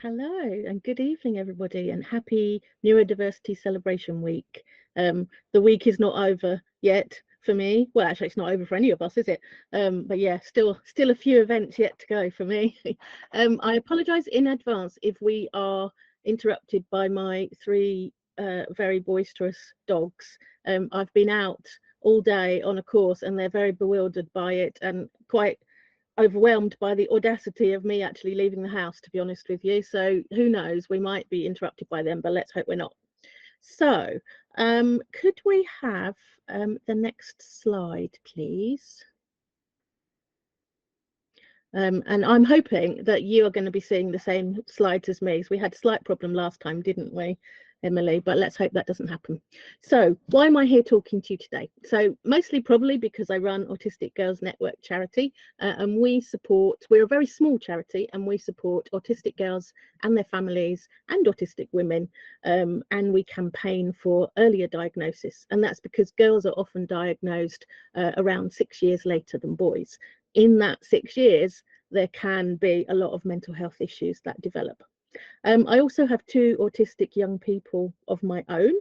Hello and good evening, everybody, and happy Neurodiversity Celebration Week. The week is not over yet for me. Well, actually, it's not over for any of us, is it? But yeah, still a few events yet to go for me. I apologise in advance if we are interrupted by my three very boisterous dogs. I've been out all day on a course, and they're very bewildered by it and quite overwhelmed by the audacity of me actually leaving the house, to be honest with you. So who knows, we might be interrupted by them, but let's hope we're not. So could we have the next slide, please? And I'm hoping that you are going to be seeing the same slides as me. So we had a slight problem last time, didn't we, Emily? But let's hope that doesn't happen. So why am I here talking to you today? So mostly probably because I run Autistic Girls Network charity, and we're a very small charity, and we support autistic girls and their families and autistic women, and we campaign for earlier diagnosis. And that's because girls are often diagnosed around 6 years later than boys. In that 6 years, there can be a lot of mental health issues that develop. I also have two autistic young people of my own,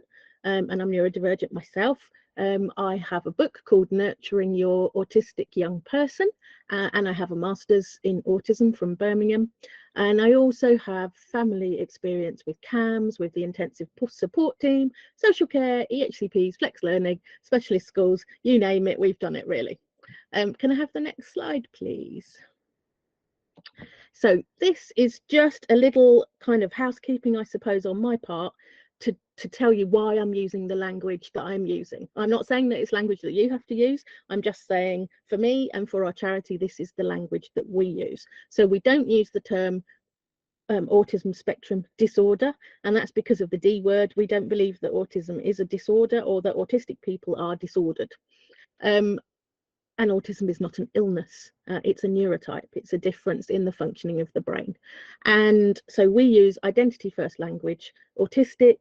and I'm neurodivergent myself. I have a book called Nurturing Your Autistic Young Person, and I have a master's in autism from Birmingham. And I also have family experience with CAMS, with the intensive support team, social care, EHCPs, flex learning, specialist schools, you name it, we've done it really. Can I have the next slide, please? So this is just a little kind of housekeeping, I suppose, on my part to tell you why I'm using the language that I'm using. I'm not saying that it's language that you have to use. I'm just saying for me and for our charity, this is the language that we use. So we don't use the term autism spectrum disorder, and that's because of the D word. We don't believe that autism is a disorder or that autistic people are disordered. And autism is not an illness, it's a neurotype, it's a difference in the functioning of the brain. And so we use identity first language, autistic,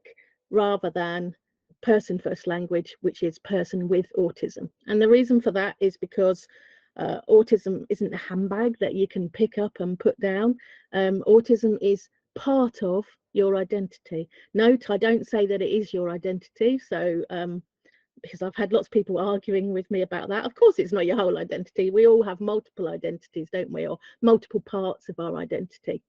rather than person first language, which is person with autism. And the reason for that is because autism isn't a handbag that you can pick up and put down. Autism is part of your identity. Note, I don't say that it is your identity. So because I've had lots of people arguing with me about that. Of course, it's not your whole identity. We all have multiple identities, don't we, or multiple parts of our identity.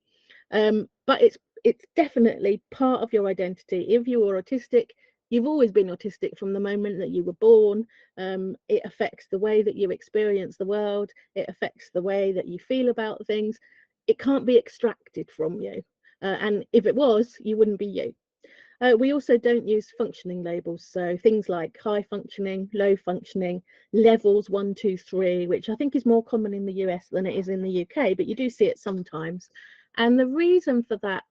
But it's definitely part of your identity. If you are autistic, you've always been autistic from the moment that you were born. It affects the way that you experience the world. It affects the way that you feel about things. It can't be extracted from you. And if it was, you wouldn't be you. We also don't use functioning labels, so things like high functioning, low functioning, levels 1, 2, 3, which I think is more common in the US than it is in the UK, but you do see it sometimes. And the reason for that,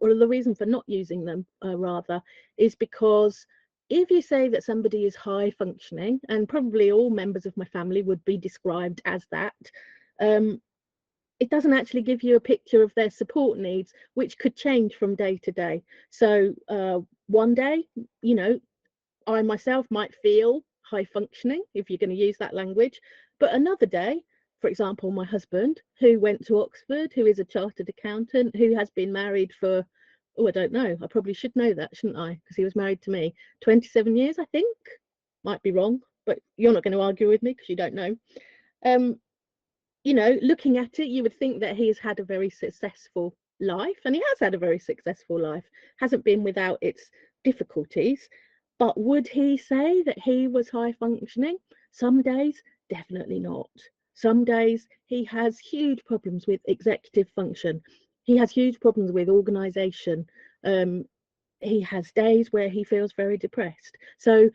or the reason for not using them rather, is because if you say that somebody is high functioning, and probably all members of my family would be described as that, it doesn't actually give you a picture of their support needs, which could change from day to day. So one day, you know, I myself might feel high functioning, if you're going to use that language, but another day, for example, my husband, who went to Oxford, who is a chartered accountant, who has been married for, oh, I don't know, I probably should know that, shouldn't I? Because he was married to me 27 years, I think. Might be wrong, but you're not going to argue with me because you don't know. You know, looking at it, you would think that he has had a very successful life, and he has had a very successful life, hasn't been without its difficulties. But would he say that he was high functioning? Some days, definitely not. Some days he has huge problems with executive function. He has huge problems with organization. He has days where he feels very depressed. So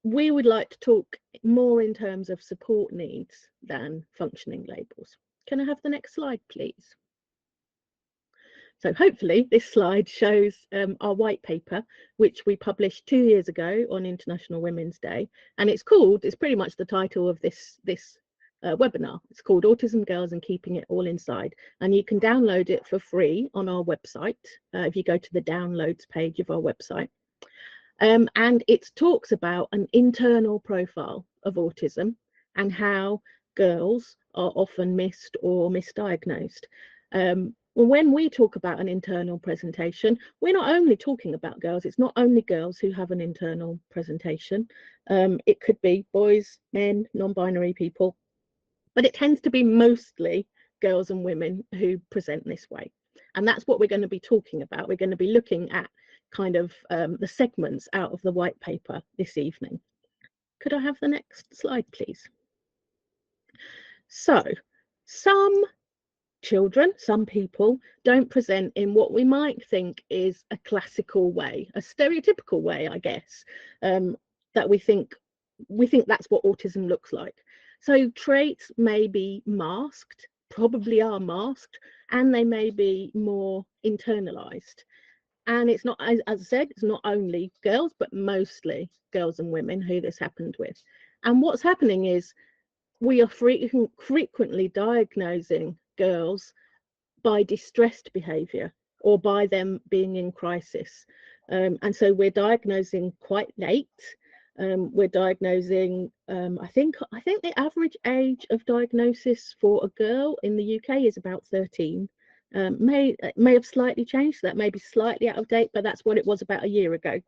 we would like to talk more in terms of support needs than functioning labels. Can I have the next slide, please? So hopefully this slide shows our white paper, which we published 2 years ago on International Women's Day. And it's pretty much the title of this webinar. It's called Autism Girls and Keeping It All Inside. And you can download it for free on our website if you go to the downloads page of our website. And it talks about an internal profile of autism and how girls are often missed or misdiagnosed. Well, when we talk about an internal presentation, we're not only talking about girls. It's not only girls who have an internal presentation. It could be boys, men, non-binary people, but it tends to be mostly girls and women who present this way. And that's what we're going to be talking about. We're going to be looking at kind of the segments out of the white paper this evening. Could I have the next slide, please? So, some children, some people don't present in what we might think is a classical way, a stereotypical way, I guess, that we think that's what autism looks like. So traits may be masked, probably are masked, and they may be more internalized. And it's not, as I said, it's not only girls, but mostly girls and women who this happened with. And what's happening is we are frequently diagnosing girls by distressed behaviour or by them being in crisis. And so we're diagnosing quite late. We're diagnosing, I think the average age of diagnosis for a girl in the UK is about 13. May have slightly changed, so that may be slightly out of date, but that's what it was about a year ago.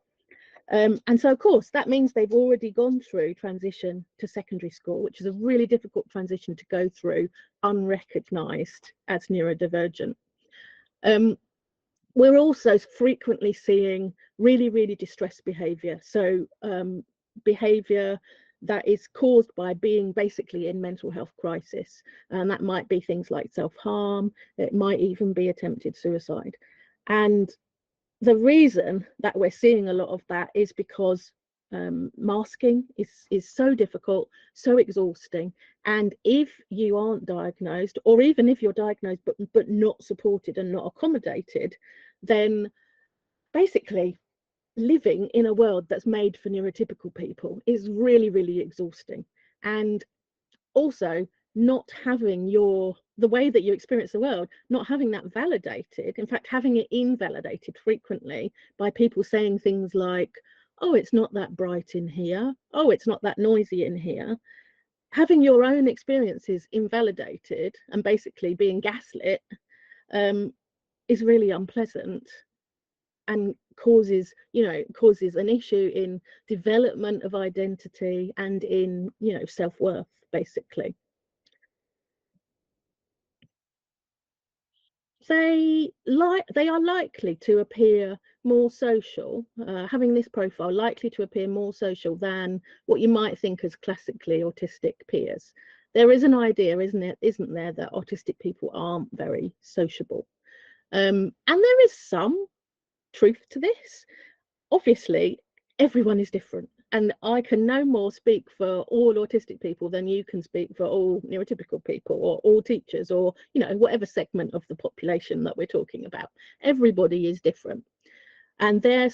And so, of course, that means they've already gone through transition to secondary school, which is a really difficult transition to go through unrecognised as neurodivergent. We're also frequently seeing really distressed behaviour. So behaviour that is caused by being basically in mental health crisis. And that might be things like self-harm. It might even be attempted suicide. And the reason that we're seeing a lot of that is because masking is so difficult, so exhausting, and if you aren't diagnosed, or even if you're diagnosed but not supported and not accommodated, then basically living in a world that's made for neurotypical people is really exhausting. And also not having the way that you experience the world, not having that validated, in fact having it invalidated frequently by people saying things like, oh, it's not that bright in here, oh, it's not that noisy in here. Having your own experiences invalidated and basically being gaslit is really unpleasant and causes an issue in development of identity and in self-worth, basically. They are likely to appear more social, having this profile likely to appear more social than what you might think as classically autistic peers. There is an idea, isn't there, that autistic people aren't very sociable. And there is some truth to this. Obviously, everyone is different. And I can no more speak for all autistic people than you can speak for all neurotypical people or all teachers or, whatever segment of the population that we're talking about. Everybody is different. And there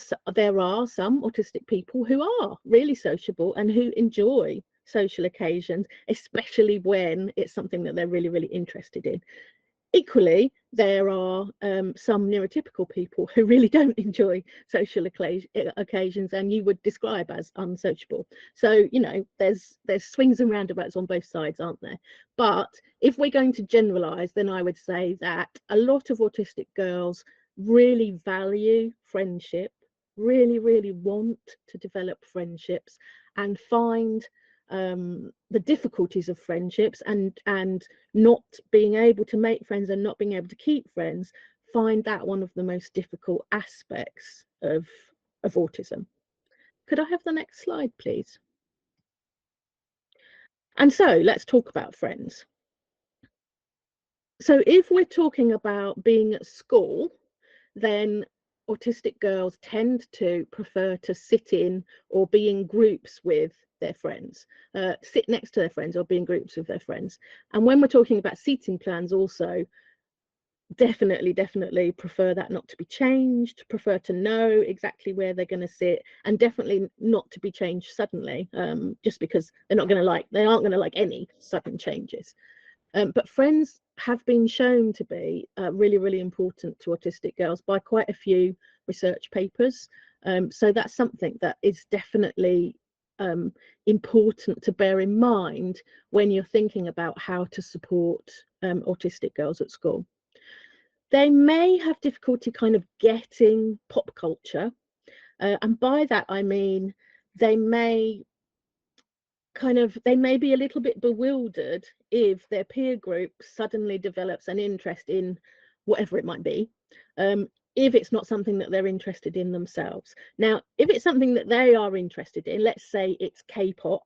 are some autistic people who are really sociable and who enjoy social occasions, especially when it's something that they're really interested in. Equally, there are some neurotypical people who really don't enjoy social occasions and you would describe as unsociable. So, there's swings and roundabouts on both sides, aren't there? But if we're going to generalize, then I would say that a lot of autistic girls really value friendship, really want to develop friendships and find the difficulties of friendships and not being able to make friends and not being able to keep friends, find that one of the most difficult aspects of autism. Could I have the next slide, please? And so let's talk about friends. So if we're talking about being at school, then autistic girls tend to prefer to sit in or be in groups with their friends, sit next to their friends or be in groups with their friends. And when we're talking about seating plans also, definitely prefer that not to be changed, prefer to know exactly where they're going to sit, and definitely not to be changed suddenly, just because they aren't going to like any sudden changes. But friends have been shown to be really important to autistic girls by quite a few research papers. So that's something that is definitely important to bear in mind when you're thinking about how to support autistic girls at school. They may have difficulty kind of getting pop culture. And by that, I mean, they may be a little bit bewildered if their peer group suddenly develops an interest in whatever it might be, if it's not something that they're interested in themselves. Now, if it's something that they are interested in, let's say it's K-pop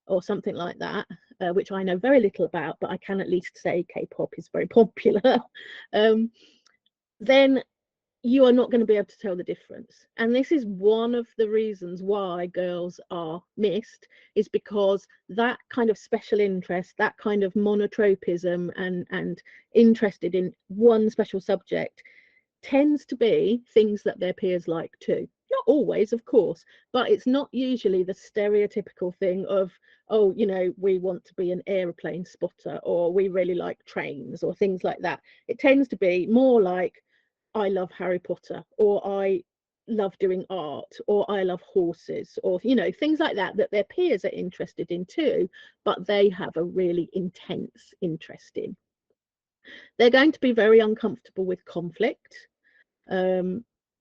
or something like that, which I know very little about, but I can at least say K-pop is very popular, then you are not going to be able to tell the difference. And this is one of the reasons why girls are missed, is because that kind of special interest, that kind of monotropism and interested in one special subject tends to be things that their peers like too. Not always, of course, but it's not usually the stereotypical thing of, oh, you know, we want to be an airplane spotter, or we really like trains, or things like that. It tends to be more like, I love Harry Potter, or I love doing art, or I love horses, or, you know, things like that, that their peers are interested in too, but they have a really intense interest in. They're going to be very uncomfortable with conflict,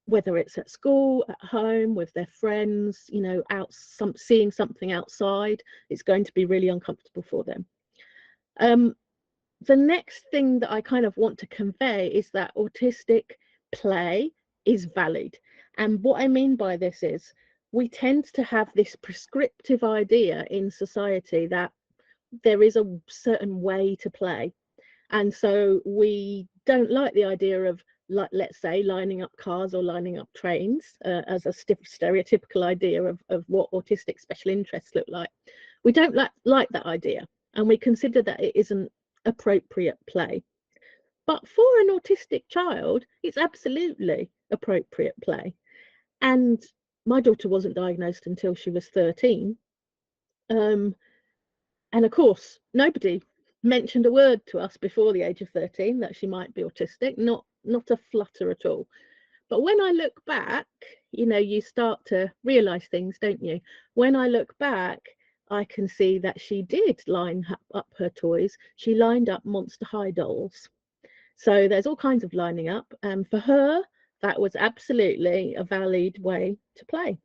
whether it's at school, at home, with their friends, you know, seeing something outside. It's going to be really uncomfortable for them. The next thing that I kind of want to convey is that autistic play is valid. And what I mean by this is, we tend to have this prescriptive idea in society that there is a certain way to play. And so we don't like the idea of, like, let's say, lining up cars or lining up trains as a stereotypical idea of what autistic special interests look like. We don't like that idea, and we consider that it isn't appropriate play. But for an autistic child, it's absolutely appropriate play. And my daughter wasn't diagnosed until she was 13. And of course, nobody mentioned a word to us before the age of 13 that she might be autistic, not a flutter at all. But when I look back, you know, you start to realize things, don't you? When I look back, I can see that she did line up her toys. She lined up Monster High dolls. So there's all kinds of lining up. And for her, that was absolutely a valid way to play.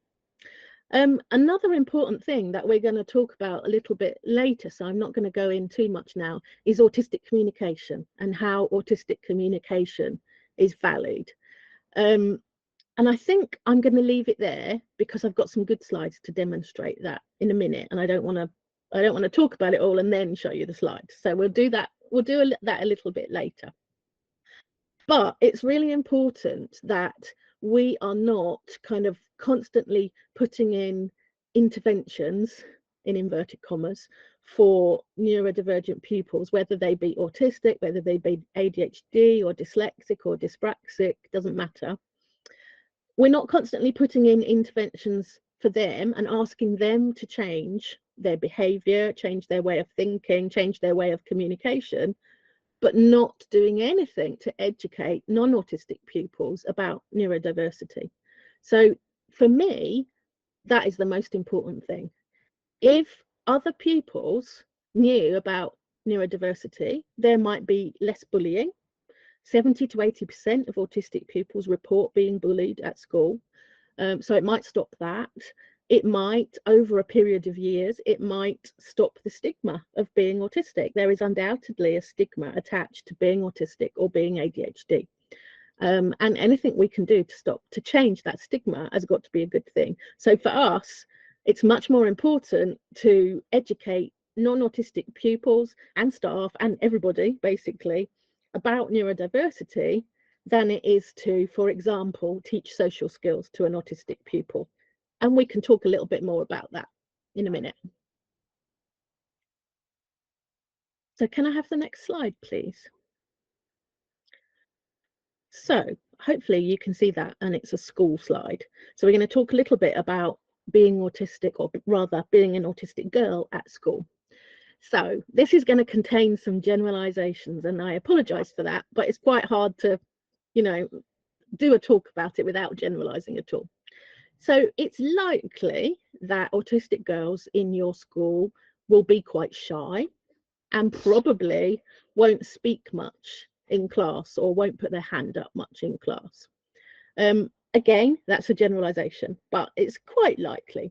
Another important thing that we're going to talk about a little bit later, so I'm not going to go in too much now, is autistic communication and how autistic communication is valid. And I think I'm going to leave it there because I've got some good slides to demonstrate that in a minute, and I don't want to talk about it all and then show you the slides. So we'll do that. We'll do that a little bit later. But it's really important that we are not kind of constantly putting in interventions, in inverted commas, for neurodivergent pupils, whether they be autistic, whether they be ADHD or dyslexic or dyspraxic, doesn't matter. We're not constantly putting in interventions for them and asking them to change their behavior, change their way of thinking, change their way of communication, but not doing anything to educate non-autistic pupils about neurodiversity. So for me, that is the most important thing. If other pupils knew about neurodiversity, there might be less bullying. 70 to 80% of autistic pupils report being bullied at school. So it might stop that. It might, over a period of years, it might stop the stigma of being autistic. There is undoubtedly a stigma attached to being autistic or being ADHD. And anything we can do to change that stigma has got to be a good thing. So for us, it's much more important to educate non-autistic pupils and staff and everybody, basically, about neurodiversity than it is to, for example, teach social skills to an autistic pupil. And we can talk a little bit more about that in a minute. So can I have the next slide, please? So hopefully you can see that, and it's a school slide. So we're going to talk a little bit about being autistic, or rather being an autistic girl at school. So this is going to contain some generalizations, and I apologize for that, but it's quite hard to, you know, do a talk about it without generalizing at all. So it's likely that autistic girls in your school will be quite shy and probably won't speak much. in class or won't put their hand up much in class. Again, that's a generalization, but it's quite likely.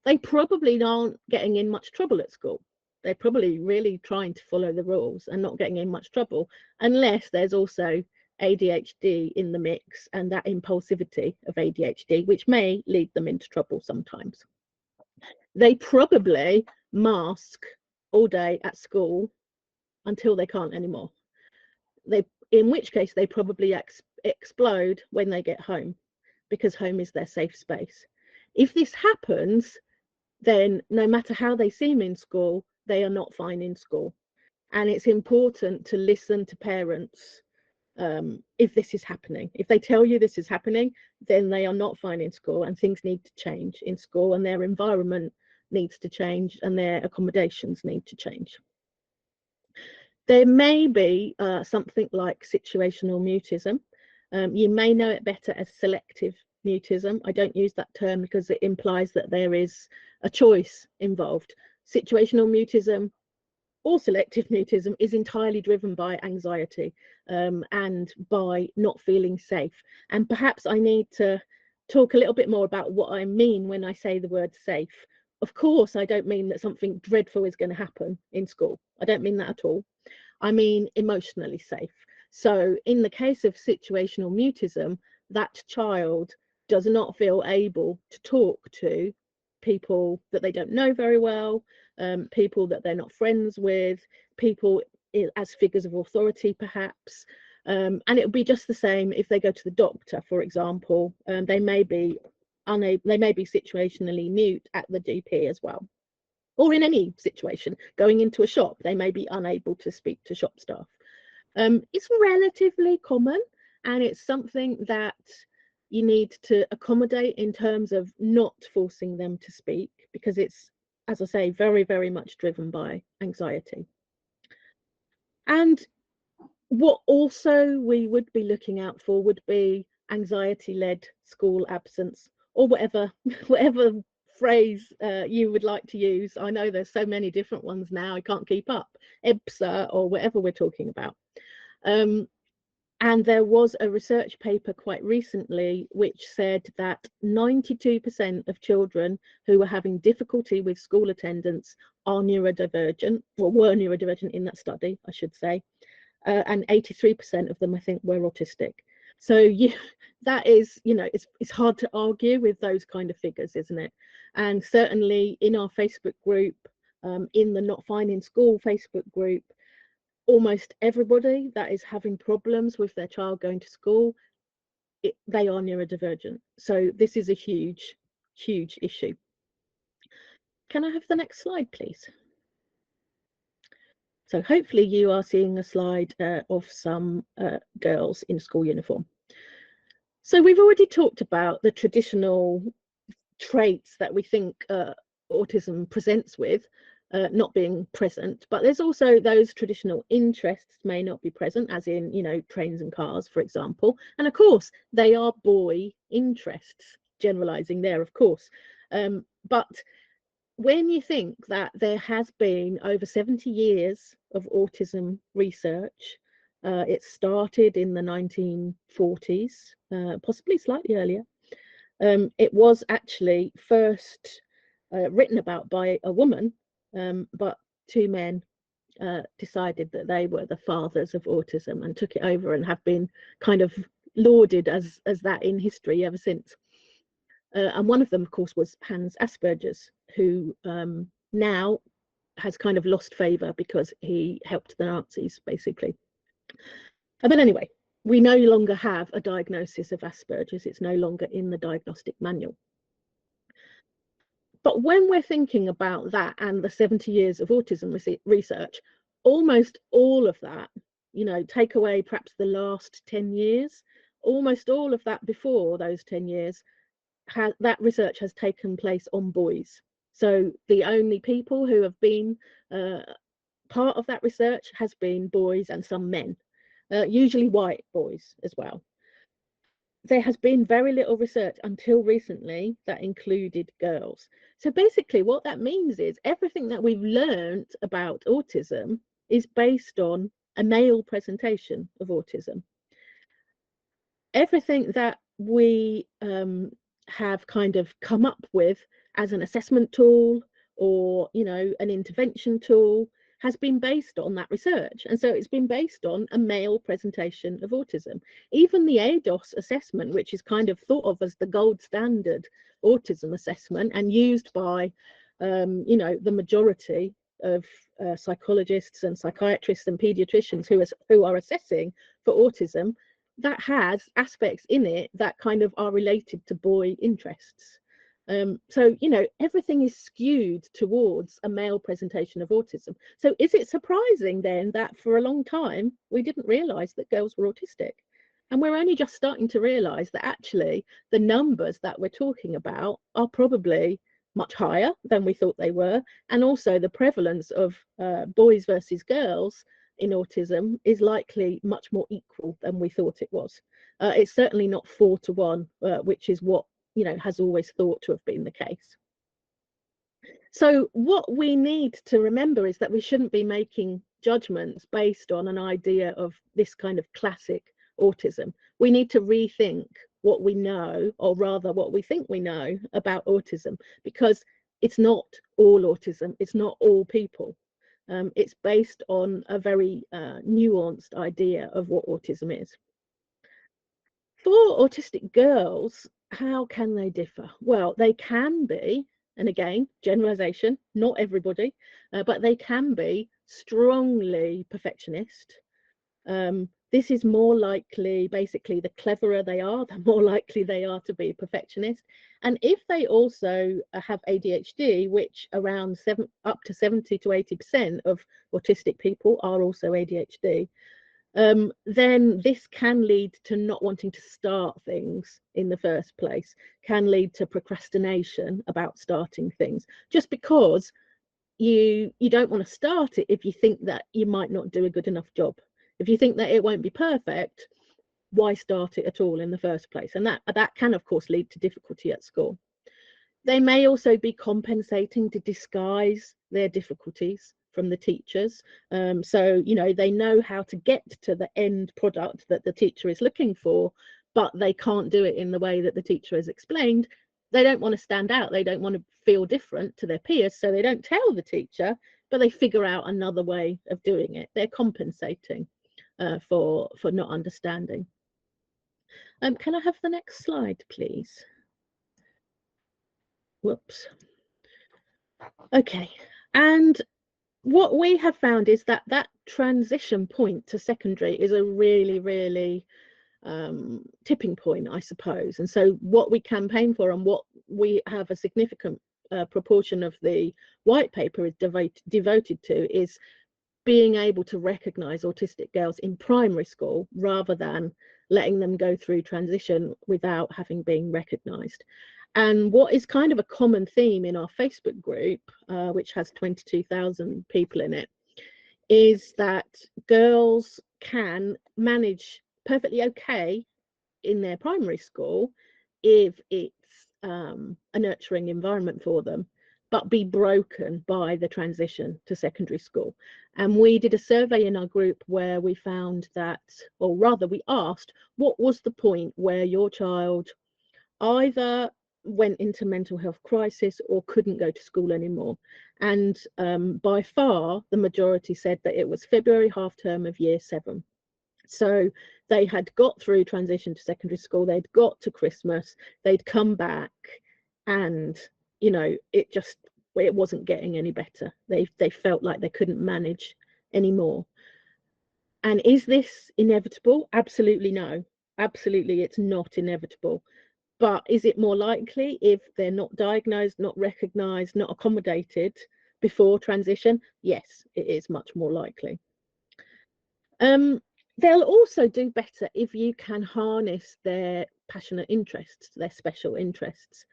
They probably aren't getting in much trouble at school. They're probably really trying to follow the rules and not getting in much trouble, unless there's also ADHD in the mix and that impulsivity of ADHD, which may lead them into trouble sometimes. They probably mask all day at school until they can't anymore. In which case they probably explode when they get home, because home is their safe space. If this happens, then no matter how they seem in school, they are not fine in school. And it's important to listen to parents if this is happening. If they tell you this is happening, then they are not fine in school and things need to change in school and their environment needs to change and their accommodations need to change. There may be something like situational mutism. You may know it better as selective mutism. I don't use that term because it implies that there is a choice involved. Situational mutism or selective mutism is entirely driven by anxiety and by not feeling safe. And perhaps I need to talk a little bit more about what I mean when I say the word safe. Of course, I don't mean that something dreadful is going to happen in school. I don't mean that at all. I mean emotionally safe. So in the case of situational mutism, that child does not feel able to talk to people that they don't know very well, people that they're not friends with, people as figures of authority perhaps. And it would be just the same if they go to the doctor, for example. They may be situationally mute at the GP as well. Or in any situation, going into a shop, they may be unable to speak to shop staff. It's relatively common, and it's something that you need to accommodate in terms of not forcing them to speak, because it's, as I say, very, very much driven by anxiety. And what also we would be looking out for would be anxiety-led school absence, or whatever phrase you would like to use. I know there's so many different ones now, I can't keep up. EBSA or whatever we're talking about. And there was a research paper quite recently which said that 92% of children who were having difficulty with school attendance are neurodivergent, or were neurodivergent in that study, I should say. And 83% of them, I think, were autistic. So that is, it's hard to argue with those kind of figures, isn't it? And certainly in our Facebook group, in the Not Fine in School Facebook group, almost everybody that is having problems with their child going to school, they are neurodivergent. So this is a huge, huge issue. Can I have the next slide, please? So hopefully you are seeing a slide of some girls in school uniform. So we've already talked about the traditional traits that we think autism presents with, not being present, but there's also those traditional interests may not be present, as in, trains and cars, for example. And of course, they are boy interests, generalizing there, of course. But when you think that there has been over 70 years of autism research, it started in the 1940s, possibly slightly earlier. It was actually first written about by a woman, but two men decided that they were the fathers of autism and took it over and have been kind of lauded as that in history ever since. And one of them, of course, was Hans Asperger's, who now has kind of lost favour because he helped the Nazis, basically. But anyway, we no longer have a diagnosis of Asperger's. It's no longer in the diagnostic manual. But when we're thinking about that and the 70 years of autism research, almost all of that, take away perhaps the last 10 years, almost all of that before those 10 years, that research has taken place on boys. So the only people who have been part of that research has been boys and some men, usually white boys as well. There has been very little research until recently that included girls. So basically what that means is everything that we've learned about autism is based on a male presentation of autism. Everything that we have kind of come up with as an assessment tool or, you know, an intervention tool has been based on that research. And so it's been based on a male presentation of autism. Even the ADOS assessment, which is kind of thought of as the gold standard autism assessment and used by, you know, the majority of psychologists and psychiatrists and pediatricians who are assessing for autism, that has aspects in it that kind of are related to boy interests. So, you know, everything is skewed towards a male presentation of autism. So is it surprising then that for a long time we didn't realize that girls were autistic? And we're only just starting to realize that actually the numbers that we're talking about are probably much higher than we thought they were. And also the prevalence of boys versus girls in autism is likely much more equal than we thought it was. It's certainly not 4-to-1, which is what, you know, has always thought to have been the case. So what we need to remember is that we shouldn't be making judgments based on an idea of this kind of classic autism. We need to rethink what we know, or rather what we think we know about autism, because it's not all autism, it's not all people. It's based on a very nuanced idea of what autism is. For autistic girls, how can they differ? Well, they can be, and again, generalization, not everybody, but they can be strongly perfectionist. This is more likely, basically, the cleverer they are, the more likely they are to be a perfectionist. And if they also have ADHD, which around up to 70 to 80% of autistic people are also ADHD, then this can lead to not wanting to start things in the first place, can lead to procrastination about starting things, just because you don't want to start it if you think that you might not do a good enough job. If you think that it won't be perfect, why start it at all in the first place? And that can, of course, lead to difficulty at school. They may also be compensating to disguise their difficulties from the teachers. So, you know, they know how to get to the end product that the teacher is looking for, but they can't do it in the way that the teacher has explained. They don't want to stand out. They don't want to feel different to their peers. So they don't tell the teacher, but they figure out another way of doing it. They're compensating for not understanding. Can I have the next slide, please? Whoops. Okay. And what we have found is that that transition point to secondary is a really, really tipping point, I suppose. And so what we campaign for and what we have a significant proportion of the white paper is devoted to is being able to recognize autistic girls in primary school rather than letting them go through transition without having been recognized. And what is kind of a common theme in our Facebook group, which has 22,000 people in it, is that girls can manage perfectly okay in their primary school if it's a nurturing environment for them, but be broken by the transition to secondary school. And we did a survey in our group where we found that, or rather we asked, what was the point where your child either went into mental health crisis or couldn't go to school anymore? And by far the majority said that it was February half term of year 7. So they had got through transition to secondary school, they'd got to Christmas, they'd come back, and you know, it wasn't getting any better. They felt like they couldn't manage anymore. And is this inevitable? Absolutely no. Absolutely, it's not inevitable. But is it more likely if they're not diagnosed, not recognised, not accommodated before transition? Yes, it is much more likely. They'll also do better if you can harness their passionate interests, their special interests.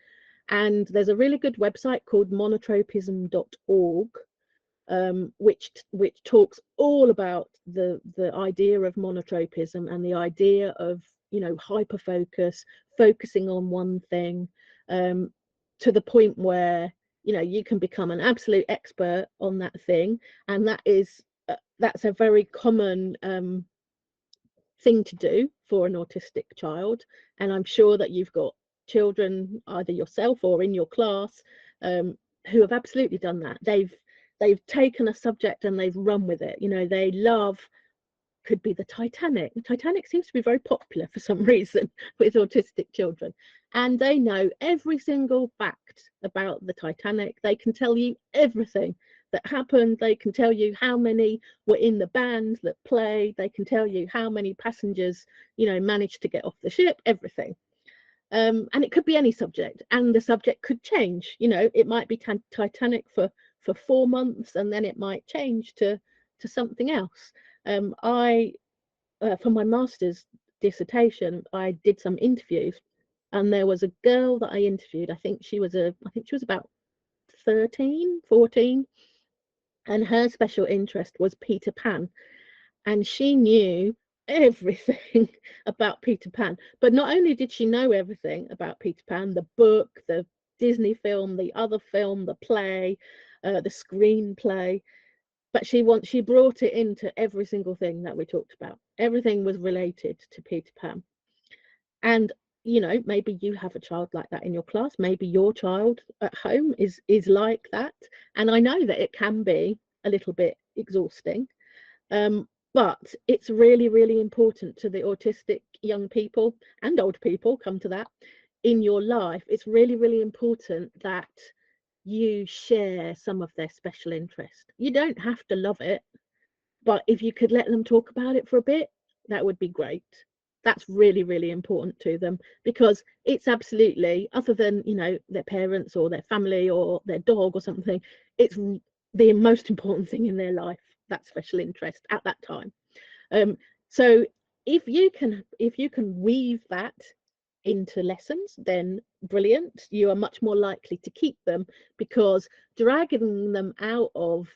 And there's a really good website called monotropism.org, which talks all about the idea of monotropism and the idea of, you know, hyper focus, focusing on one thing, to the point where, you know, you can become an absolute expert on that thing, and that is that's a very common thing to do for an autistic child, and I'm sure that you've got children either yourself or in your class who have absolutely done that. They've taken a subject and they've run with it. You know, they love, could be the Titanic. The Titanic seems to be very popular for some reason with autistic children, and they know every single fact about the Titanic. They can tell you everything that happened. They can tell you how many were in the band that played. They can tell you how many passengers, you know, managed to get off the ship, everything. And it could be any subject, and the subject could change. You know, it might be Titanic for 4 months, and then it might change to something else. I for my master's dissertation, I did some interviews, and there was a girl that I interviewed. I think she was about 13, 14, and her special interest was Peter Pan, and she knew everything about Peter Pan. But not only did she know everything about Peter Pan, the book, the Disney film, the other film, the play, the screenplay, but she brought it into every single thing that we talked about. Everything was related to Peter Pan. And you know, maybe you have a child like that in your class. Maybe your child at home is like that. And I know that it can be a little bit exhausting, but it's really, really important to the autistic young people and old people, come to that, in your life. It's really, really important that you share some of their special interest. You don't have to love it, but if you could let them talk about it for a bit, that would be great. That's really, really important to them, because it's absolutely, other than, you know, their parents or their family or their dog or something, it's the most important thing in their life, that special interest at that time. So if you can weave that into lessons, then brilliant. You are much more likely to keep them, because dragging them out of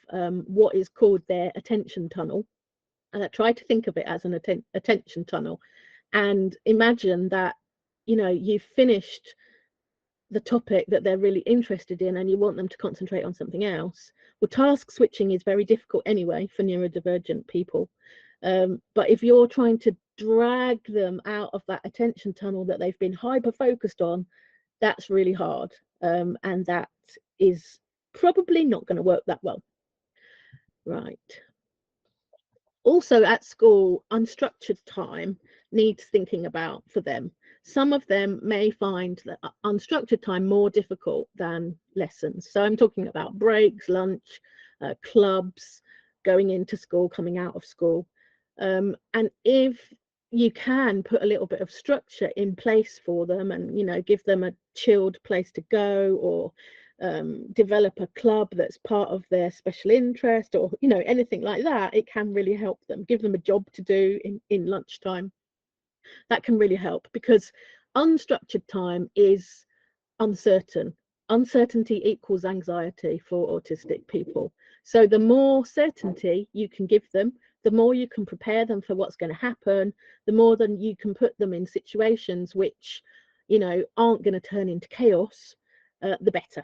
what is called their attention tunnel, try to think of it as an attention tunnel, and imagine that, you know, you've finished the topic that they're really interested in and you want them to concentrate on something else. Well, task switching is very difficult anyway for neurodivergent people, but if you're trying to drag them out of that attention tunnel that they've been hyper focused on, that's really hard, and that is probably not going to work that well. Right. Also at school, unstructured time needs thinking about for them. Some of them may find that unstructured time more difficult than lessons. So I'm talking about breaks, lunch, clubs, going into school, coming out of school. And if you can put a little bit of structure in place for them, and, you know, give them a chilled place to go, or develop a club that's part of their special interest, or, you know, anything like that, it can really help them. Give them a job to do in lunchtime. That can really help, because unstructured time is uncertain. Uncertainty equals anxiety for autistic people. So the more certainty you can give them, the more you can prepare them for what's going to happen, the more than you can put them in situations which, you know, aren't going to turn into chaos, the better.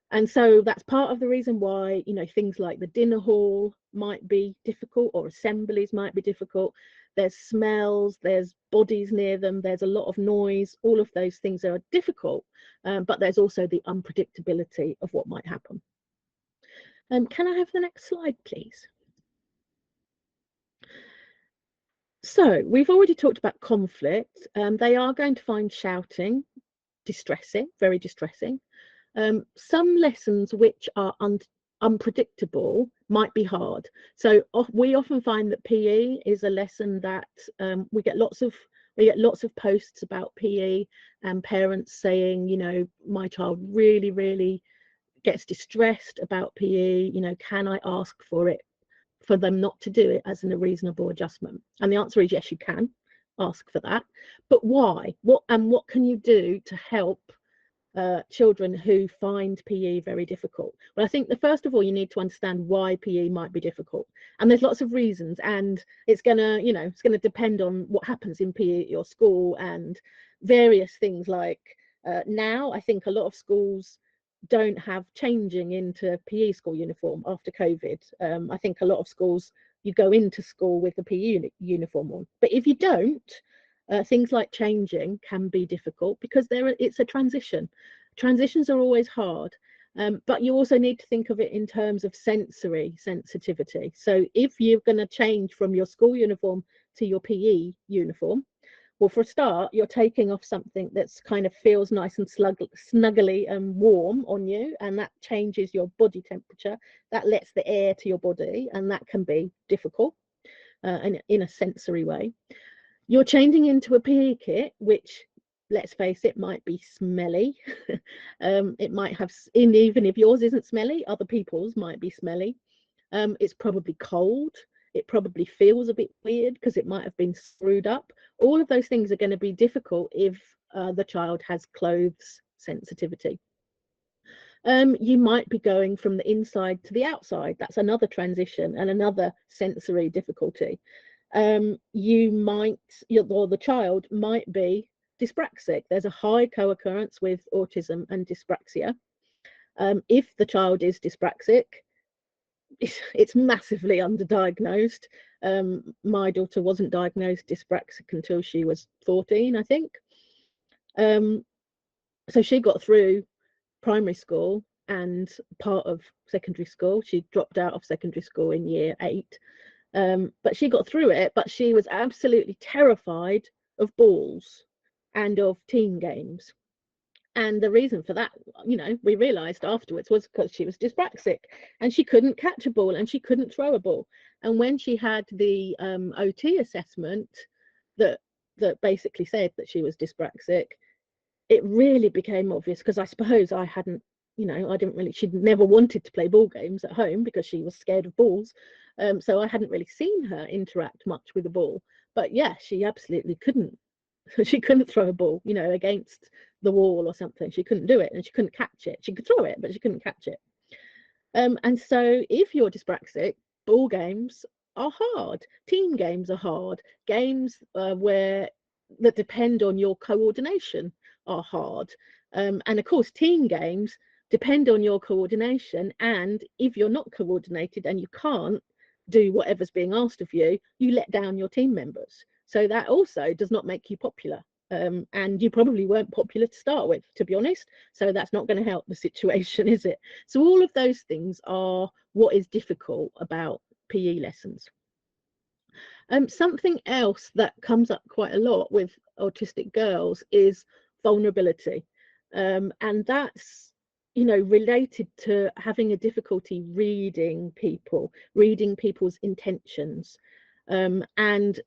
And so that's part of the reason why, you know, things like the dinner hall might be difficult, or assemblies might be difficult. There's smells, there's bodies near them, there's a lot of noise. All of those things are difficult, but there's also the unpredictability of what might happen. Can I have the next slide, please? So we've already talked about conflict. They are going to find shouting distressing, very distressing. Some lessons which are unpredictable might be hard. So we often find that PE is a lesson that we get lots of posts about PE, and parents saying, you know, my child really, really gets distressed about PE. You know, can I ask for them not to do it as a reasonable adjustment? And the answer is yes, you can ask for that. But why? What can you do to help children who find PE very difficult? Well, I think first of all, you need to understand why PE might be difficult, and there's lots of reasons, and it's gonna depend on what happens in PE at your school and various things. Like now, I think a lot of schools don't have changing into PE school uniform after COVID. I think a lot of schools, you go into school with the PE uniform on, but if you don't, things like changing can be difficult because it's a transition. Transitions are always hard, but you also need to think of it in terms of sensory sensitivity. So if you're going to change from your school uniform to your PE uniform, well, for a start, you're taking off something that's kind of feels nice and snuggly and warm on you, and that changes your body temperature. That lets the air to your body, and that can be difficult in a sensory way. You're changing into a PE kit, which, let's face it, might be smelly. It might have, even if yours isn't smelly, other people's might be smelly. It's probably cold. It probably feels a bit weird because it might have been screwed up. All of those things are going to be difficult if the child has clothes sensitivity. You might be going from the inside to the outside. That's another transition and another sensory difficulty. You might, or the child might be dyspraxic. There's a high co-occurrence with autism and dyspraxia. If the child is dyspraxic, it's massively underdiagnosed. My daughter wasn't diagnosed dyspraxic until she was 14, I think. So she got through primary school and part of secondary school. She dropped out of secondary school in year 8, but she got through it. But she was absolutely terrified of balls and of team games. And the reason for that, we realized afterwards, was because she was dyspraxic and she couldn't catch a ball and she couldn't throw a ball. And when she had the OT assessment that basically said that she was dyspraxic, it really became obvious, because I suppose I hadn't, she'd never wanted to play ball games at home because she was scared of balls. So I hadn't really seen her interact much with the ball. But yeah, she absolutely couldn't. She couldn't throw a ball, against the wall or something. She couldn't do it, and she couldn't catch it. She could throw it, but she couldn't catch it. And so if you're dyspraxic, ball games are hard. Team games are hard. Games that depend on your coordination are hard. And of course, team games depend on your coordination. And if you're not coordinated and you can't do whatever's being asked of you, you let down your team members. So that also does not make you popular. And you probably weren't popular to start with, to be honest. So that's not going to help the situation, is it? So all of those things are what is difficult about PE lessons. Something else that comes up quite a lot with autistic girls is vulnerability. And that's, related to having a difficulty reading people's intentions. And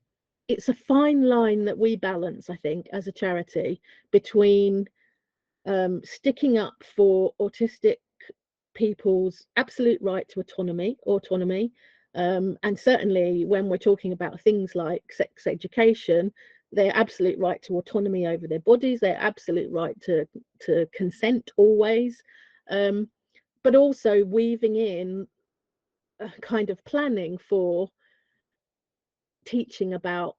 it's a fine line that we balance, I think, as a charity, between sticking up for autistic people's absolute right to autonomy, and certainly when we're talking about things like sex education, their absolute right to autonomy over their bodies, their absolute right to consent always, but also weaving in a kind of planning for teaching about,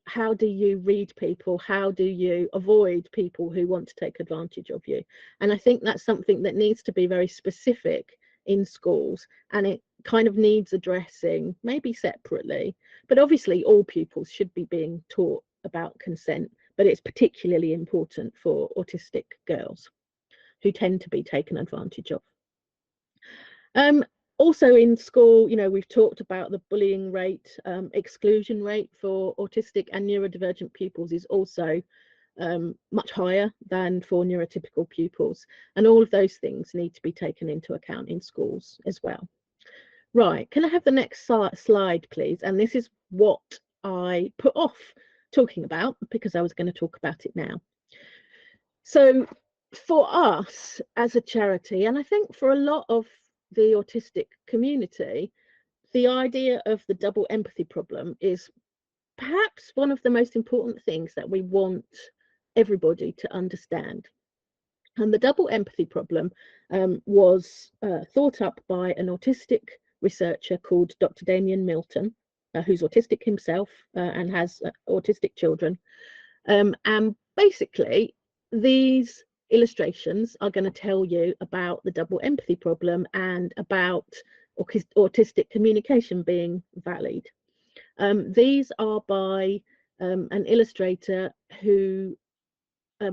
how do you read people, how do you avoid people who want to take advantage of you. And I think that's something that needs to be very specific in schools, and it kind of needs addressing, maybe separately, but obviously all pupils should be being taught about consent, but it's particularly important for autistic girls who tend to be taken advantage of. Also in school, we've talked about the bullying rate. Exclusion rate for autistic and neurodivergent pupils is also much higher than for neurotypical pupils. And all of those things need to be taken into account in schools as well. Right, can I have the next slide, please? And this is what I put off talking about because I was going to talk about it now. So for us as a charity, and I think for a lot of the autistic community, the idea of the double empathy problem is perhaps one of the most important things that we want everybody to understand. And the double empathy problem was thought up by an autistic researcher called Dr. Damien Milton, who's autistic himself and has autistic children. And basically, these illustrations are going to tell you about the double empathy problem and about autistic communication being valid. These are by an illustrator who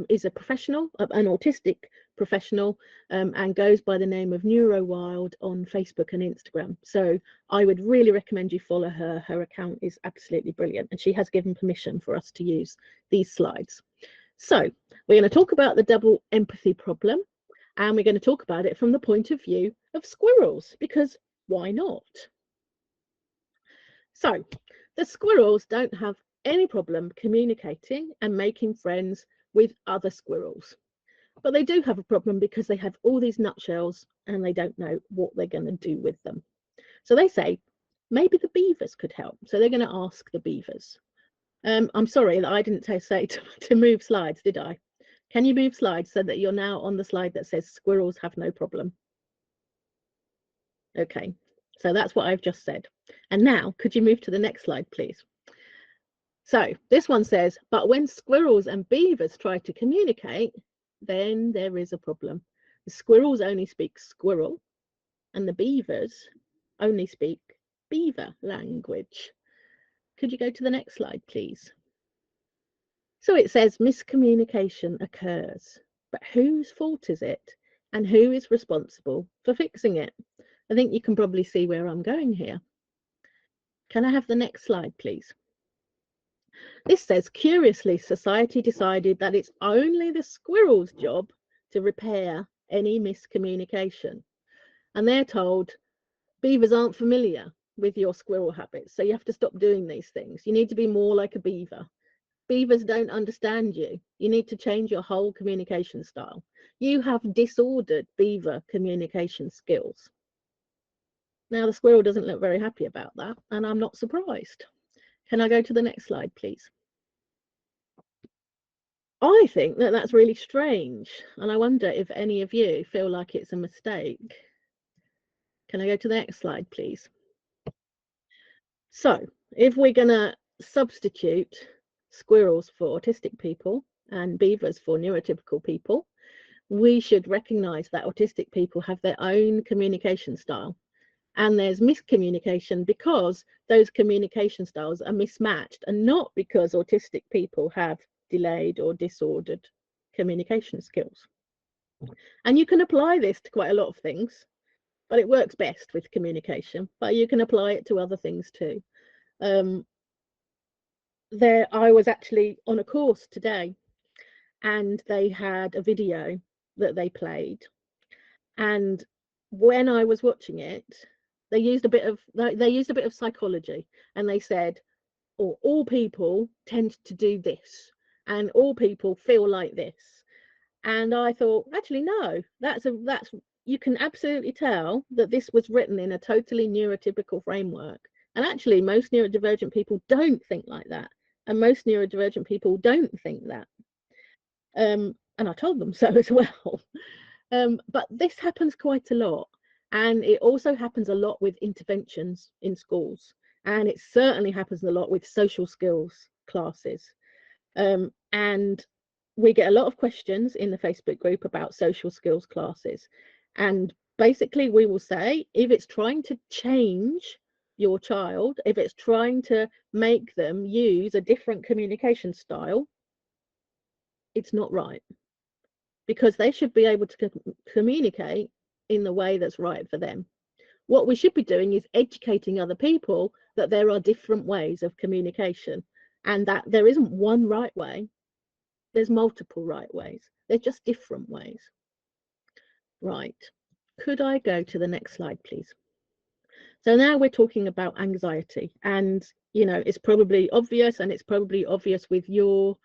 is a professional, an autistic professional, and goes by the name of NeuroWild on Facebook and Instagram. So I would really recommend you follow her. Her account is absolutely brilliant, and she has given permission for us to use these slides. So we're going to talk about the double empathy problem, and we're going to talk about it from the point of view of squirrels, because why not? So the squirrels don't have any problem communicating and making friends with other squirrels, but they do have a problem because they have all these nutshells and they don't know what they're going to do with them. So they say maybe the beavers could help. So they're going to ask the beavers. I'm sorry that I didn't say to move slides, did I? Can you move slides so that you're now on the slide that says squirrels have no problem? Okay, so that's what I've just said. And now could you move to the next slide, please? So this one says, but when squirrels and beavers try to communicate, then there is a problem. The squirrels only speak squirrel and the beavers only speak beaver language. Could you go to the next slide, please? So it says miscommunication occurs, but whose fault is it? And who is responsible for fixing it? I think you can probably see where I'm going here. Can I have the next slide, please? This says, curiously, society decided that it's only the squirrel's job to repair any miscommunication. And they're told, beavers aren't familiar with your squirrel habits, so you have to stop doing these things. You need to be more like a beaver. Beavers don't understand you. You need to change your whole communication style. You have disordered beaver communication skills. Now, the squirrel doesn't look very happy about that, and I'm not surprised. Can I go to the next slide, please? I think that that's really strange, and I wonder if any of you feel like it's a mistake. Can I go to the next slide, please? So, if we're going to substitute squirrels for autistic people and beavers for neurotypical people, we should recognize that autistic people have their own communication style. And there's miscommunication because those communication styles are mismatched, and not because autistic people have delayed or disordered communication skills. And you can apply this to quite a lot of things, but it works best with communication, but you can apply it to other things too. I was actually on a course today, and they had a video that they played, and when I was watching it, they used a bit of psychology, and they said, or all people tend to do this, and all people feel like this. And I thought, actually, no, that's you can absolutely tell that this was written in a totally neurotypical framework. And actually, most neurodivergent people don't think like that. And most neurodivergent people don't think that. And I told them so as well. But this happens quite a lot. And it also happens a lot with interventions in schools. And it certainly happens a lot with social skills classes. And we get a lot of questions in the Facebook group about social skills classes. And basically we will say, if it's trying to change your child, if it's trying to make them use a different communication style, it's not right. Because they should be able to communicate in the way that's right for them. What we should be doing is educating other people that there are different ways of communication, and that there isn't one right way. There's multiple right ways. They're just different ways. Right. Could I go to the next slide, please? So now we're talking about anxiety, and it's probably obvious, and it's probably obvious with your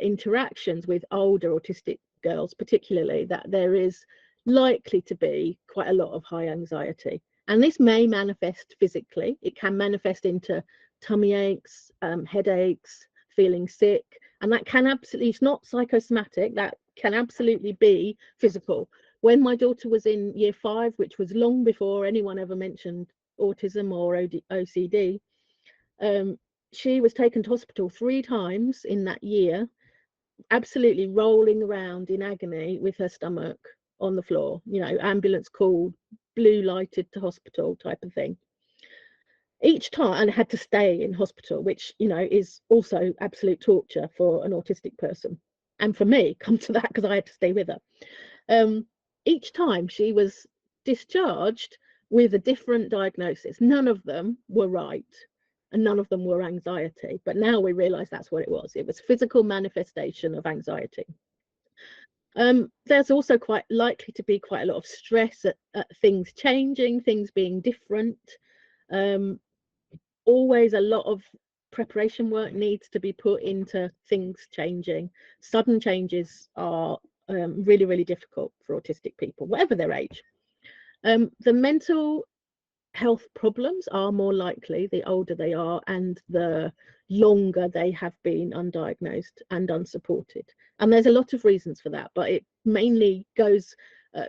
interactions with older autistic girls particularly, that there is likely to be quite a lot of high anxiety. And this may manifest physically. It can manifest into tummy aches, headaches, feeling sick, and that can absolutely, it's not psychosomatic, that can absolutely be physical. When my daughter was in year 5, which was long before anyone ever mentioned autism or OCD, she was taken to hospital 3 times in that year absolutely rolling around in agony with her stomach on the floor, you know, ambulance called, blue lighted to hospital type of thing. Each time, and had to stay in hospital, which, you know, is also absolute torture for an autistic person. And for me, come to that, because I had to stay with her. Each time she was discharged with a different diagnosis. None of them were right, and none of them were anxiety. But now we realise that's what it was. It was physical manifestation of anxiety. There's also quite likely to be quite a lot of stress at things changing, things being different. Always a lot of preparation work needs to be put into things changing. Sudden changes are really, really difficult for autistic people, whatever their age. The mental health problems are more likely the older they are and the longer they have been undiagnosed and unsupported. And there's a lot of reasons for that, but it mainly goes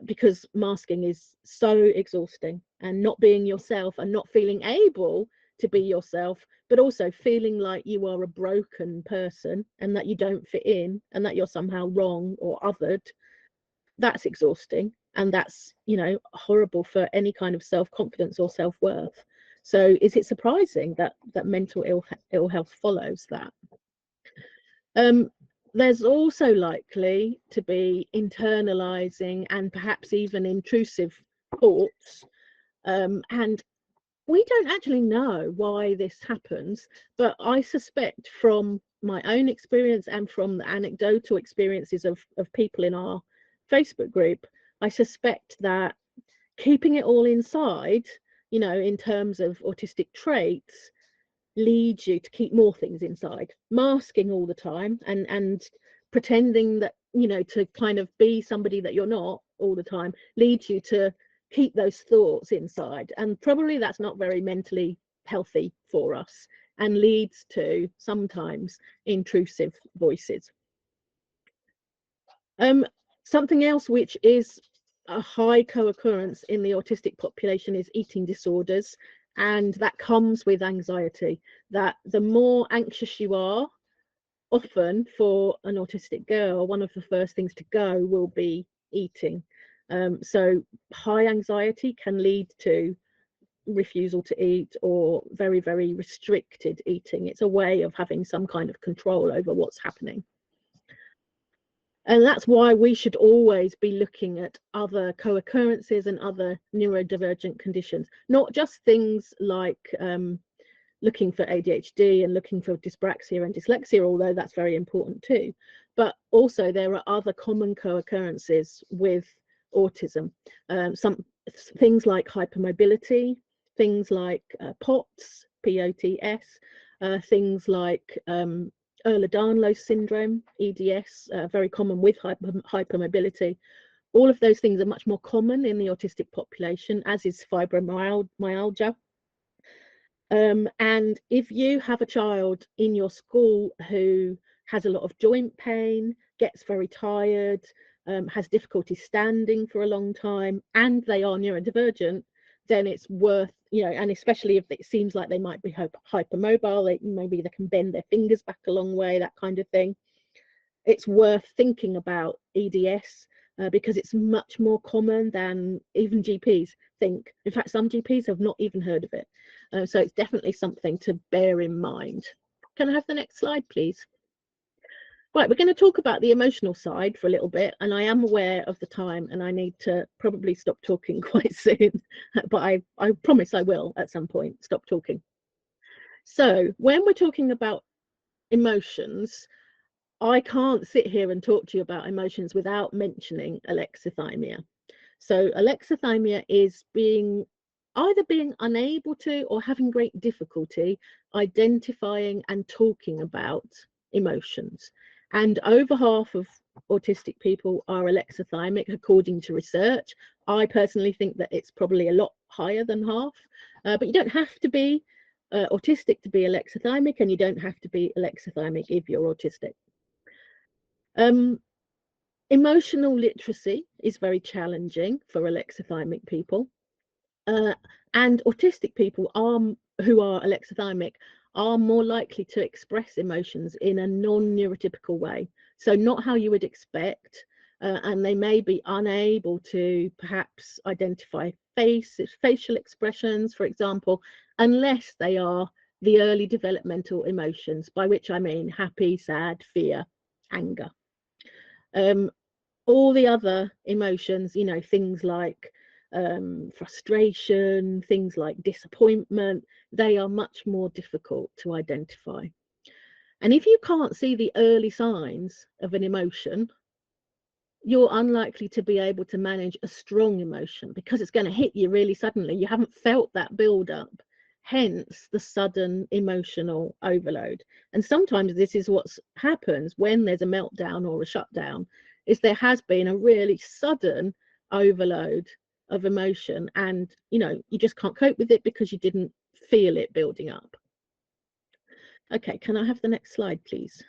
because masking is so exhausting, and not being yourself and not feeling able to be yourself, but also feeling like you are a broken person and that you don't fit in and that you're somehow wrong or othered. That's exhausting, and that's, you know, horrible for any kind of self-confidence or self-worth. So is it surprising that mental ill health follows that? There's also likely to be internalizing and perhaps even intrusive thoughts, and we don't actually know why this happens, but I suspect from my own experience and from the anecdotal experiences of people in our Facebook group, I suspect that keeping it all inside, you know, in terms of autistic traits, leads you to keep more things inside. Masking all the time and pretending that, you know, to kind of be somebody that you're not all the time leads you to keep those thoughts inside, and probably that's not very mentally healthy for us and leads to sometimes intrusive voices. Something else which is a high co-occurrence in the autistic population is eating disorders, and that comes with anxiety. That the more anxious you are, often for an autistic girl, one of the first things to go will be eating. So high anxiety can lead to refusal to eat or very, very restricted eating. It's a way of having some kind of control over what's happening. And that's why we should always be looking at other co-occurrences and other neurodivergent conditions, not just things like looking for ADHD and looking for dyspraxia and dyslexia, although that's very important too. But also there are other common co-occurrences with autism. Some things like hypermobility, things like POTS, P-O-T-S, things like Ehlers-Danlos syndrome, EDS, very common with hypermobility. All of those things are much more common in the autistic population, as is fibromyalgia. And if you have a child in your school who has a lot of joint pain, gets very tired, has difficulty standing for a long time, and they are neurodivergent, then it's worth, you know, and especially if it seems like they might be hypermobile, maybe they can bend their fingers back a long way, that kind of thing. It's worth thinking about EDS because it's much more common than even GPs think. In fact, some GPs have not even heard of it. So it's definitely something to bear in mind. Can I have the next slide, please? Right, we're going to talk about the emotional side for a little bit, and I am aware of the time and I need to probably stop talking quite soon, but I promise I will at some point stop talking. So when we're talking about emotions, I can't sit here and talk to you about emotions without mentioning alexithymia. So alexithymia is either being unable to or having great difficulty identifying and talking about emotions. And over half of autistic people are alexithymic, according to research. I personally think that it's probably a lot higher than half, but you don't have to be autistic to be alexithymic, and you don't have to be alexithymic if you're autistic. Emotional literacy is very challenging for alexithymic people, and autistic people who are alexithymic are more likely to express emotions in a non-neurotypical way. So not how you would expect, and they may be unable to perhaps identify facial expressions, for example, unless they are the early developmental emotions, by which I mean happy, sad, fear, anger. All the other emotions, you know, things like frustration, things like disappointment, they are much more difficult to identify. And if you can't see the early signs of an emotion, you're unlikely to be able to manage a strong emotion because it's going to hit you really suddenly. You haven't felt that build up, hence the sudden emotional overload. And sometimes this is what happens when there's a meltdown or a shutdown, is there has been a really sudden overload of emotion, and you know, you just can't cope with it because you didn't feel it building up. Okay, can I have the next slide, please?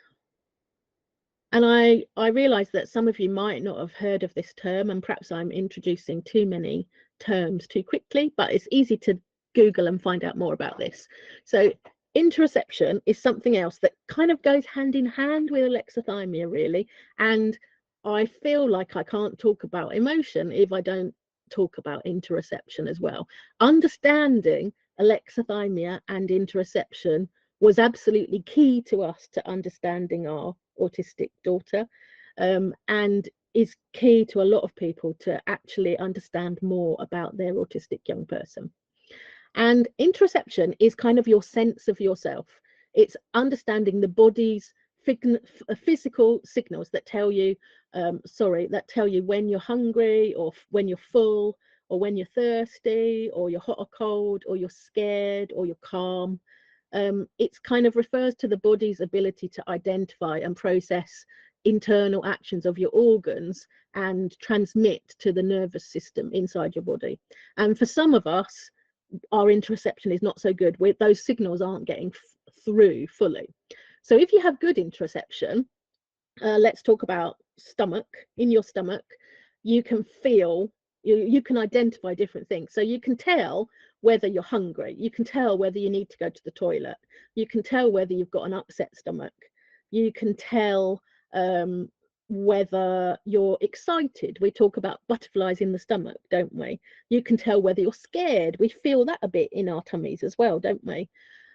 And I realize that some of you might not have heard of this term, and perhaps I'm introducing too many terms too quickly, but it's easy to Google and find out more about this. So interoception is something else that kind of goes hand in hand with alexithymia, really. And I feel like I can't talk about emotion if I don't talk about interoception as well. Understanding alexithymia and interoception was absolutely key to us to understanding our autistic daughter, and is key to a lot of people to actually understand more about their autistic young person. And interoception is kind of your sense of yourself. It's understanding the body's physical signals that tell you, that tell you when you're hungry, or when you're full, or when you're thirsty, or you're hot or cold, or you're scared, or you're calm. It's kind of refers to the body's ability to identify and process internal actions of your organs and transmit to the nervous system inside your body. And for some of us, our interoception is not so good. Those signals aren't getting through fully. So if you have good interoception, let's talk about stomach. In your stomach, you can feel, you can identify different things. So you can tell whether you're hungry, you can tell whether you need to go to the toilet, you can tell whether you've got an upset stomach, you can tell whether you're excited. We talk about butterflies in the stomach, don't we? You can tell whether you're scared. We feel that a bit in our tummies as well, don't we?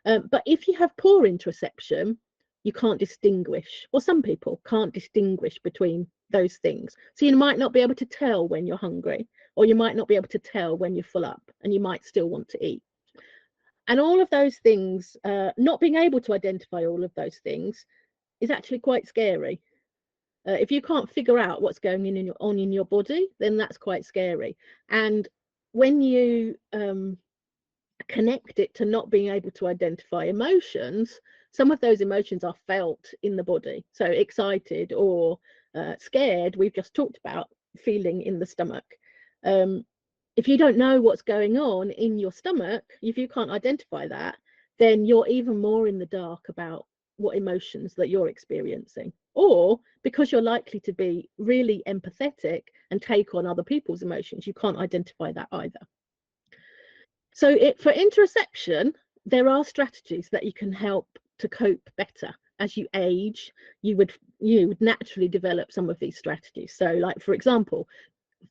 But if you have poor interoception, you can't distinguish, or some people can't distinguish between those things. So you might not be able to tell when you're hungry, or you might not be able to tell when you're full up, and you might still want to eat. And all of those things, not being able to identify all of those things is actually quite scary. If you can't figure out what's going on in your body, then that's quite scary. And when you connect it to not being able to identify emotions, some of those emotions are felt in the body. So excited or scared, we've just talked about feeling in the stomach. If you don't know what's going on in your stomach, if you can't identify that, then you're even more in the dark about what emotions that you're experiencing. Or because you're likely to be really empathetic and take on other people's emotions, you can't identify that either. So for interoception, there are strategies that you can help to cope better. As you age, you would naturally develop some of these strategies. So like, for example,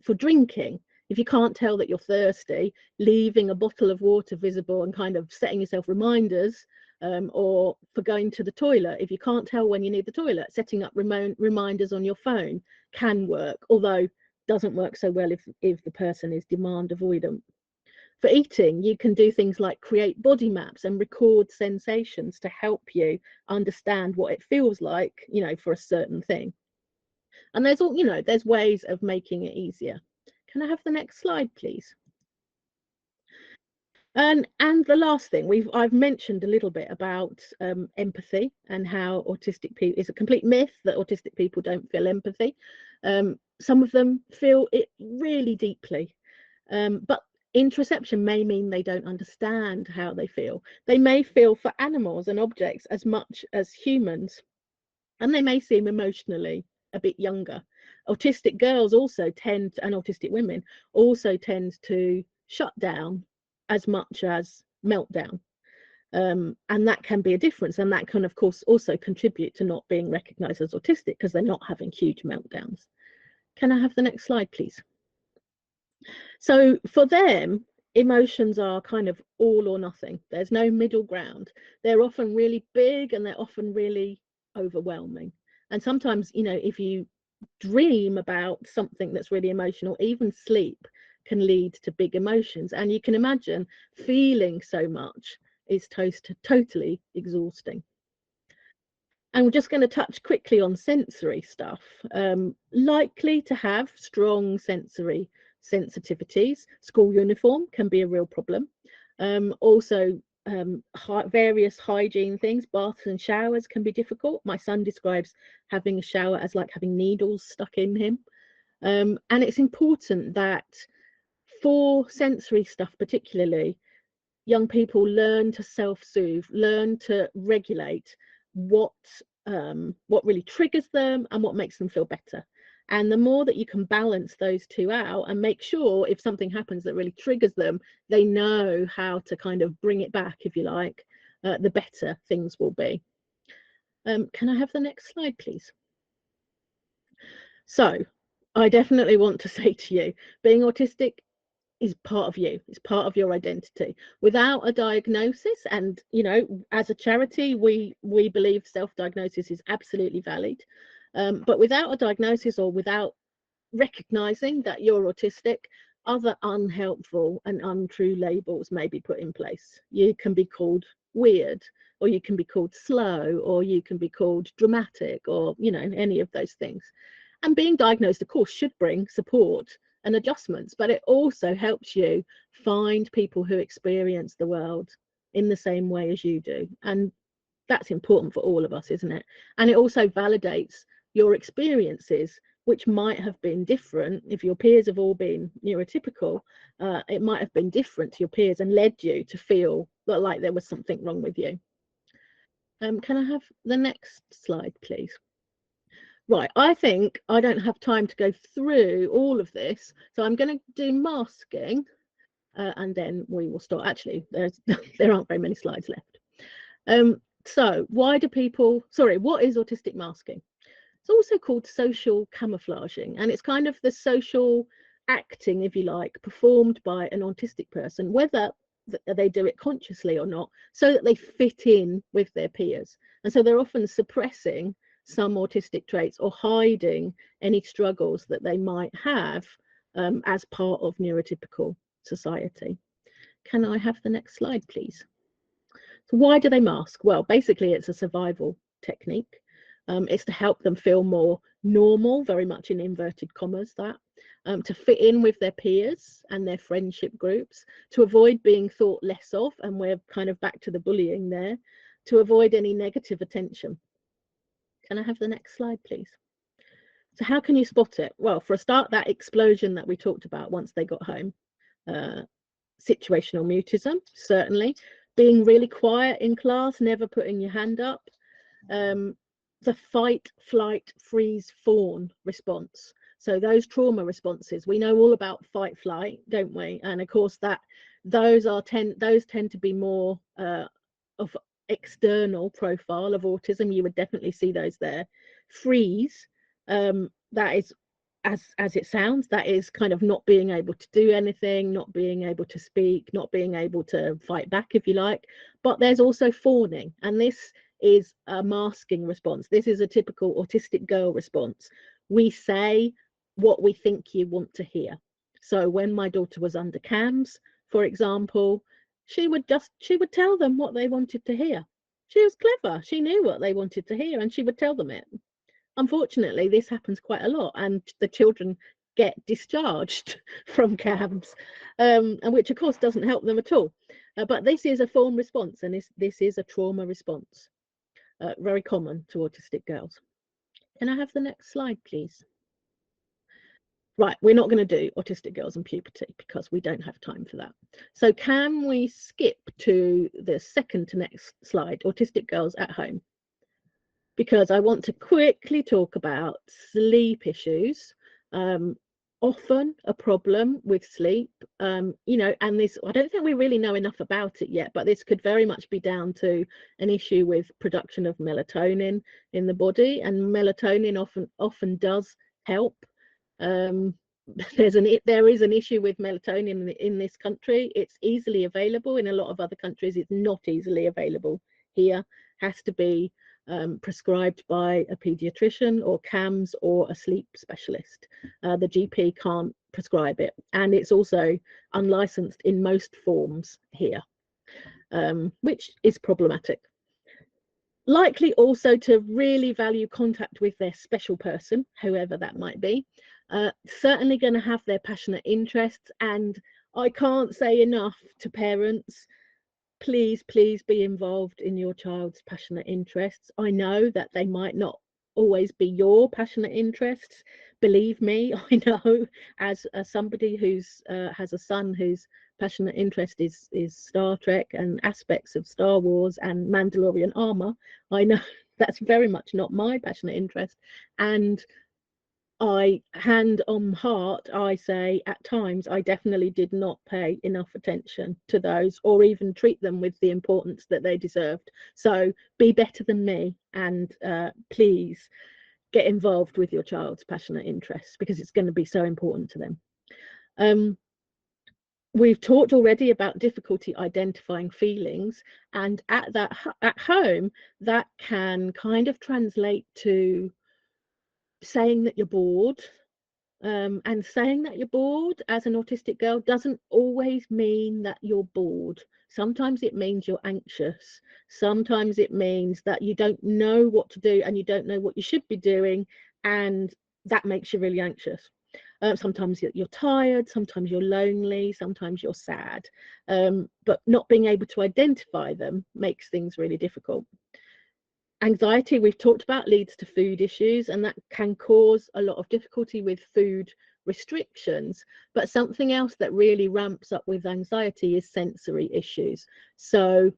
for drinking, if you can't tell that you're thirsty, leaving a bottle of water visible and kind of setting yourself reminders, or for going to the toilet, if you can't tell when you need the toilet, setting up reminders on your phone can work, although doesn't work so well if the person is demand avoidant. For eating, you can do things like create body maps and record sensations to help you understand what it feels like, you know, for a certain thing. And there's all, you know, there's ways of making it easier. Can I have the next slide, please? And the last thing, I've mentioned a little bit about empathy, and how autistic people, it's a complete myth that autistic people don't feel empathy. Some of them feel it really deeply, but interoception may mean they don't understand how they feel. They may feel for animals and objects as much as humans, and they may seem emotionally a bit younger. Autistic girls also tend, and autistic women also tend to shut down as much as meltdown. And that can be a difference, and that can of course also contribute to not being recognized as autistic because they're not having huge meltdowns. Can I have the next slide, please? So for them, emotions are kind of all or nothing. There's no middle ground. They're often really big and they're often really overwhelming. And sometimes, you know, if you dream about something that's really emotional, even sleep can lead to big emotions. And you can imagine feeling so much is totally exhausting. And we're just going to touch quickly on sensory stuff. Likely to have strong sensory sensitivities. School uniform can be a real problem. Also, various hygiene things, baths and showers can be difficult. My son describes having a shower as like having needles stuck in him. And it's important that for sensory stuff particularly, young people learn to self-soothe, learn to regulate what really triggers them and what makes them feel better. And the more that you can balance those two out and make sure if something happens that really triggers them, they know how to kind of bring it back, if you like, the better things will be. Can I have the next slide, please? So I definitely want to say to you, being autistic is part of you. It's part of your identity. Without a diagnosis, and you know, as a charity, we believe self-diagnosis is absolutely valid. But without a diagnosis or without recognizing that you're autistic, other unhelpful and untrue labels may be put in place. You can be called weird, or you can be called slow, or you can be called dramatic, or you know, any of those things. And being diagnosed, of course, should bring support and adjustments, but it also helps you find people who experience the world in the same way as you do. And that's important for all of us, isn't it? And it also validates your experiences, which might have been different. If your peers have all been neurotypical, it might have been different to your peers and led you to feel like there was something wrong with you. Can I have the next slide, please? Right, I think I don't have time to go through all of this, so I'm going to do masking, and then we will start. Actually, there aren't very many slides left. So why do people, sorry, what is autistic masking? It's also called social camouflaging, and it's kind of the social acting, if you like, performed by an autistic person, whether they do it consciously or not, so that they fit in with their peers. And so they're often suppressing some autistic traits or hiding any struggles that they might have as part of neurotypical society. Can I have the next slide, please? So why do they mask? Well, basically it's a survival technique. It's to help them feel more normal, very much in inverted commas, that to fit in with their peers and their friendship groups, to avoid being thought less of, and we're kind of back to the bullying there, to avoid any negative attention. Can I have the next slide, please? So how can you spot it? Well, for a start, that explosion that we talked about once they got home, situational mutism, certainly. Being really quiet in class, never putting your hand up. The fight, flight, freeze, fawn response. So those trauma responses, we know all about fight, flight, don't we? And of course, those tend to be more of external profile of autism. You would definitely see those there. Freeze, that is, as it sounds, that is kind of not being able to do anything, not being able to speak, not being able to fight back, if you like. But there's also fawning, and this is a masking response. This is a typical autistic girl response. We say what we think you want to hear. So when my daughter was under CAMS, for example, she would tell them what they wanted to hear. She was clever. She knew what they wanted to hear, and she would tell them it. Unfortunately, this happens quite a lot, and the children get discharged from CAMS, and which of course doesn't help them at all. But this is a fawn response, and this is a trauma response, very common to autistic girls. Can I have the next slide, please? Right, we're not going to do autistic girls and puberty because we don't have time for that. So can we skip to the second to next slide, autistic girls at home? Because I want to quickly talk about sleep issues. often a problem with sleep, you know, and this, I don't think we really know enough about it yet, but this could very much be down to an issue with production of melatonin in the body, and melatonin often does help. Um, there is an issue with melatonin in this country. It's easily available. In a lot of other countries, it's not easily available. Here, has to be prescribed by a pediatrician or CAMS or a sleep specialist. The GP can't prescribe it, and it's also unlicensed in most forms here, which is problematic. Likely also to really value contact with their special person, whoever that might be. Certainly going to have their passionate interests, and I can't say enough to parents, please be involved in your child's passionate interests. I know that they might not always be your passionate interests. Believe me, I know, as somebody who's has a son whose passionate interest is Star Trek and aspects of Star Wars and Mandalorian armor. I know that's very much not my passionate interest, and I, hand on heart, I say at times I definitely did not pay enough attention to those, or even treat them with the importance that they deserved. So be better than me, and please get involved with your child's passionate interests, because it's going to be so important to them. We've talked already about difficulty identifying feelings, and at home that can kind of translate to saying that you're bored. And saying that you're bored as an autistic girl doesn't always mean that you're bored. Sometimes it means you're anxious. Sometimes it means that you don't know what to do and you don't know what you should be doing, and that makes you really anxious. Sometimes you're tired, sometimes you're lonely, sometimes you're sad. But not being able to identify them makes things really difficult. Anxiety, we've talked about, leads to food issues, and that can cause a lot of difficulty with food restrictions. But something else that really ramps up with anxiety is sensory issues. So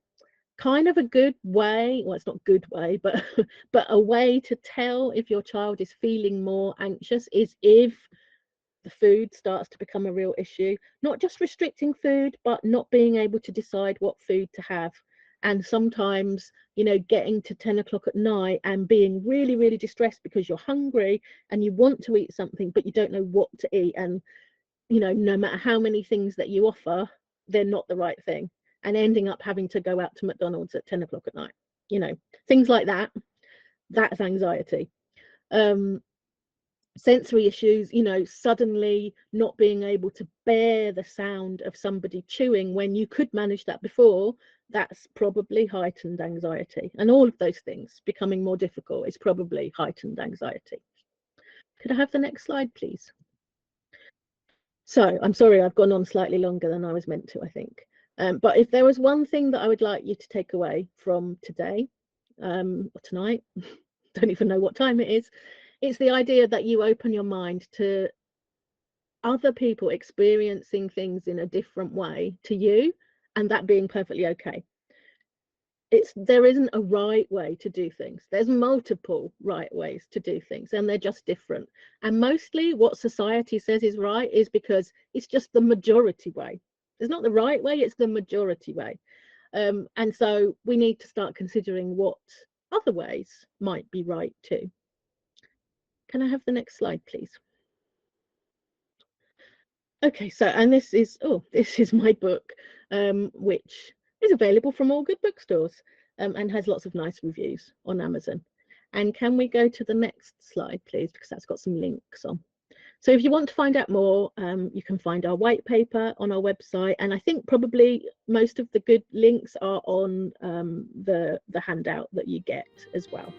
kind of a good way, well, it's not a good way, but but a way to tell if your child is feeling more anxious is if the food starts to become a real issue. Not just restricting food, but not being able to decide what food to have. And sometimes, you know, getting to 10 o'clock at night and being really distressed because you're hungry and you want to eat something, but you don't know what to eat. And, you know, no matter how many things that you offer, they're not the right thing. And ending up having to go out to McDonald's at 10 o'clock at night, you know, things like that. That's anxiety. Sensory issues, you know, suddenly not being able to bear the sound of somebody chewing when you could manage that before, that's probably heightened anxiety. And all of those things becoming more difficult is probably heightened anxiety. Could I have the next slide, please? So I'm sorry, I've gone on slightly longer than I was meant to, I think. But if there was one thing that I would like you to take away from today, or tonight, don't even know what time it is, it's the idea that you open your mind to other people experiencing things in a different way to you, and that being perfectly okay. There isn't a right way to do things. There's multiple right ways to do things, and they're just different. And mostly what society says is right is because it's just the majority way. It's not the right way, it's the majority way. And so we need to start considering what other ways might be right too. Can I have the next slide, please? Okay, so, and this is my book, which is available from all good bookstores, and has lots of nice reviews on Amazon. And can we go to the next slide, please, because that's got some links on. So if you want to find out more, you can find our white paper on our website, and I think probably most of the good links are on the handout that you get as well.